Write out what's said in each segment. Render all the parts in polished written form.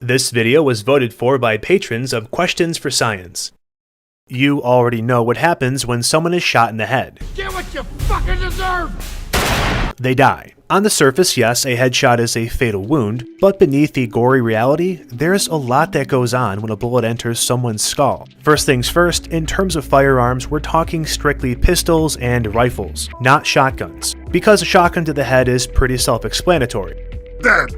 This video was voted for by patrons of Questions for Science. You already know what happens when someone is shot in the head. Get what you fucking deserve! They die. On the surface, yes, a headshot is a fatal wound, but beneath the gory reality, there's a lot that goes on when a bullet enters someone's skull. First things first, in terms of firearms, we're talking strictly pistols and rifles, not shotguns, because a shotgun to the head is pretty self-explanatory. Dead!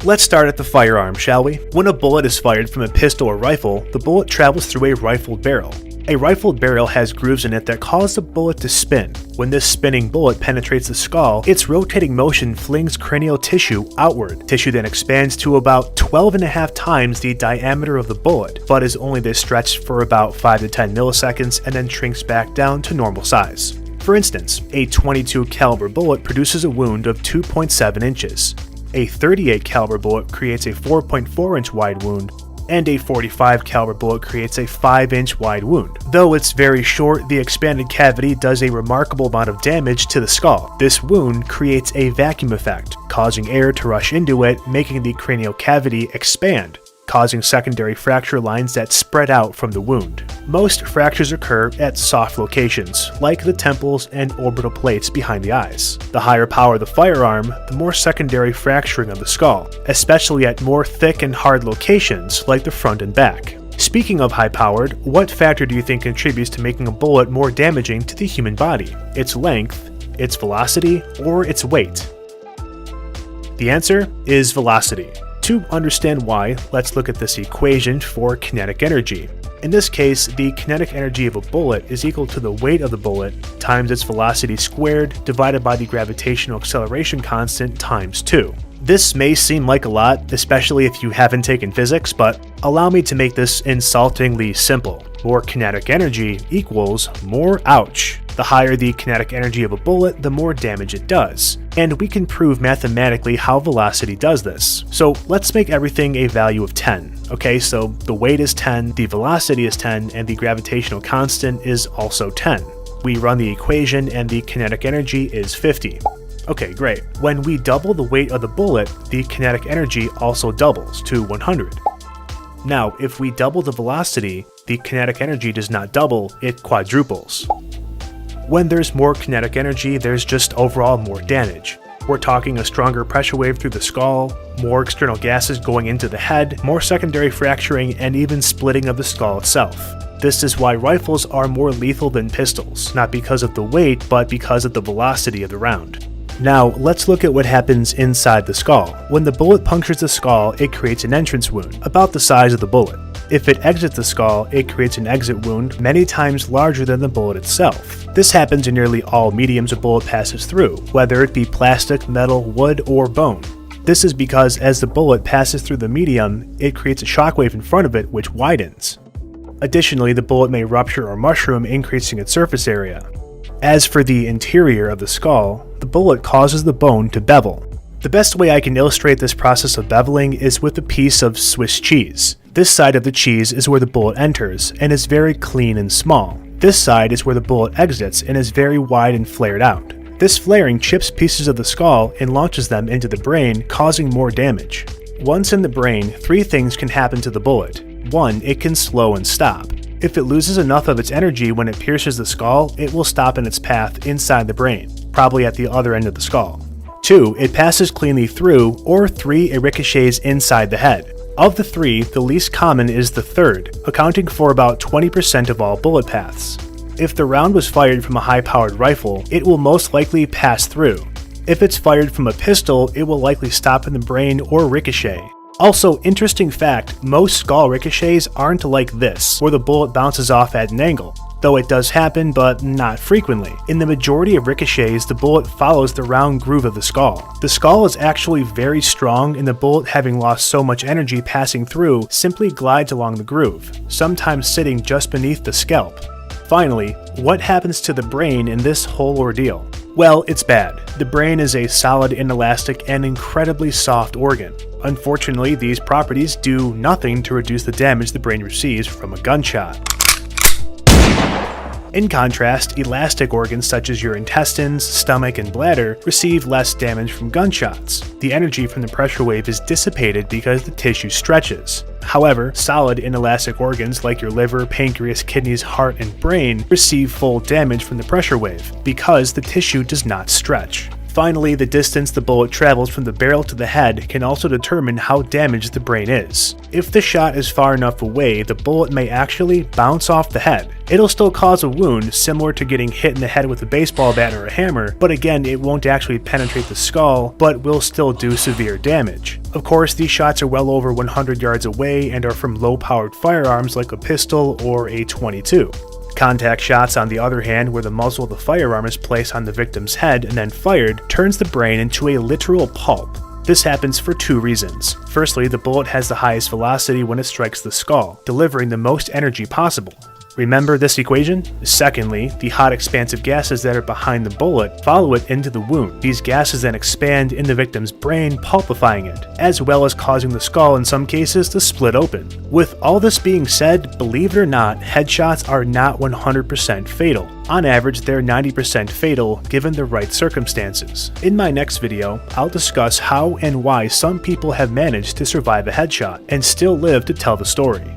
Let's start at the firearm, shall we? When a bullet is fired from a pistol or rifle, the bullet travels through a rifled barrel. A rifled barrel has grooves in it that cause the bullet to spin. When this spinning bullet penetrates the skull, its rotating motion flings cranial tissue outward. Tissue then expands to about 12.5 times the diameter of the bullet, but is only this stretched for about 5 to 10 milliseconds and then shrinks back down to normal size. For instance, a .22 caliber bullet produces a wound of 2.7 inches. A .38 caliber bullet creates a 4.4 inch wide wound, and a .45 caliber bullet creates a 5-inch wide wound. Though it's very short, the expanded cavity does a remarkable amount of damage to the skull. This wound creates a vacuum effect, causing air to rush into it, making the cranial cavity expand, causing secondary fracture lines that spread out from the wound. Most fractures occur at soft locations, like the temples and orbital plates behind the eyes. The higher power the firearm, the more secondary fracturing of the skull, especially at more thick and hard locations like the front and back. Speaking of high-powered, what factor do you think contributes to making a bullet more damaging to the human body? Its length, its velocity, or its weight? The answer is velocity. To understand why, let's look at this equation for kinetic energy. In this case, the kinetic energy of a bullet is equal to the weight of the bullet times its velocity squared divided by the gravitational acceleration constant times 2. This may seem like a lot, especially if you haven't taken physics, but allow me to make this insultingly simple. More kinetic energy equals more ouch. The higher the kinetic energy of a bullet, the more damage it does. And we can prove mathematically how velocity does this. So let's make everything a value of 10. Okay, so the weight is 10, the velocity is 10, and the gravitational constant is also 10. We run the equation and the kinetic energy is 50. Okay, great. When we double the weight of the bullet, the kinetic energy also doubles to 100. Now, if we double the velocity, the kinetic energy does not double, it quadruples. When there's more kinetic energy, there's just overall more damage. We're talking a stronger pressure wave through the skull, more external gases going into the head, more secondary fracturing, and even splitting of the skull itself. This is why rifles are more lethal than pistols, not because of the weight, but because of the velocity of the round. Now, let's look at what happens inside the skull. When the bullet punctures the skull, it creates an entrance wound, about the size of the bullet. If it exits the skull, it creates an exit wound many times larger than the bullet itself. This happens in nearly all mediums a bullet passes through, whether it be plastic, metal, wood, or bone. This is because as the bullet passes through the medium, it creates a shockwave in front of it which widens. Additionally, the bullet may rupture or mushroom, increasing its surface area. As for the interior of the skull, the bullet causes the bone to bevel. The best way I can illustrate this process of beveling is with a piece of Swiss cheese. This side of the cheese is where the bullet enters and is very clean and small. This side is where the bullet exits and is very wide and flared out. This flaring chips pieces of the skull and launches them into the brain, causing more damage. Once in the brain, 3 things can happen to the bullet. 1, it can slow and stop. If it loses enough of its energy when it pierces the skull, it will stop in its path inside the brain, probably at the other end of the skull. 2, it passes cleanly through, or 3, it ricochets inside the head. Of the 3, the least common is the third, accounting for about 20% of all bullet paths. If the round was fired from a high-powered rifle, it will most likely pass through. If it's fired from a pistol, it will likely stop in the brain or ricochet. Also, interesting fact, most skull ricochets aren't like this, where the bullet bounces off at an angle. Though it does happen, but not frequently. In the majority of ricochets, the bullet follows the round groove of the skull. The skull is actually very strong, and the bullet, having lost so much energy passing through, simply glides along the groove, sometimes sitting just beneath the scalp. Finally, what happens to the brain in this whole ordeal? Well, it's bad. The brain is a solid, inelastic, and incredibly soft organ. Unfortunately, these properties do nothing to reduce the damage the brain receives from a gunshot. In contrast, elastic organs such as your intestines, stomach, and bladder receive less damage from gunshots. The energy from the pressure wave is dissipated because the tissue stretches. However, solid inelastic organs like your liver, pancreas, kidneys, heart, and brain receive full damage from the pressure wave because the tissue does not stretch. Finally, the distance the bullet travels from the barrel to the head can also determine how damaged the brain is. If the shot is far enough away, the bullet may actually bounce off the head. It'll still cause a wound, similar to getting hit in the head with a baseball bat or a hammer, but again, it won't actually penetrate the skull, but will still do severe damage. Of course, these shots are well over 100 yards away and are from low-powered firearms like a pistol or a .22. Contact shots, on the other hand, where the muzzle of the firearm is placed on the victim's head and then fired, turns the brain into a literal pulp. This happens for two reasons. Firstly, the bullet has the highest velocity when it strikes the skull, delivering the most energy possible. Remember this equation? Secondly, the hot expansive gases that are behind the bullet follow it into the wound. These gases then expand in the victim's brain, pulpifying it, as well as causing the skull in some cases to split open. With all this being said, believe it or not, headshots are not 100% fatal. On average, they're 90% fatal given the right circumstances. In my next video, I'll discuss how and why some people have managed to survive a headshot and still live to tell the story.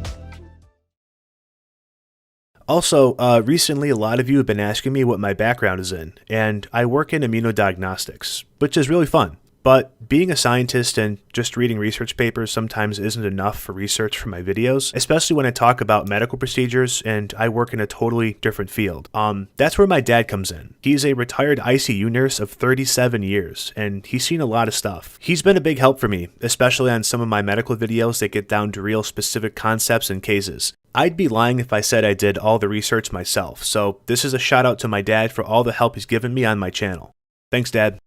Also, recently a lot of you have been asking me what my background is in, and I work in immunodiagnostics, which is really fun. But being a scientist and just reading research papers sometimes isn't enough for research for my videos, especially when I talk about medical procedures and I work in a totally different field. That's where my dad comes in. He's a retired ICU nurse of 37 years, and he's seen a lot of stuff. He's been a big help for me, especially on some of my medical videos that get down to real specific concepts and cases. I'd be lying if I said I did all the research myself, so this is a shout out to my dad for all the help he's given me on my channel. Thanks, Dad.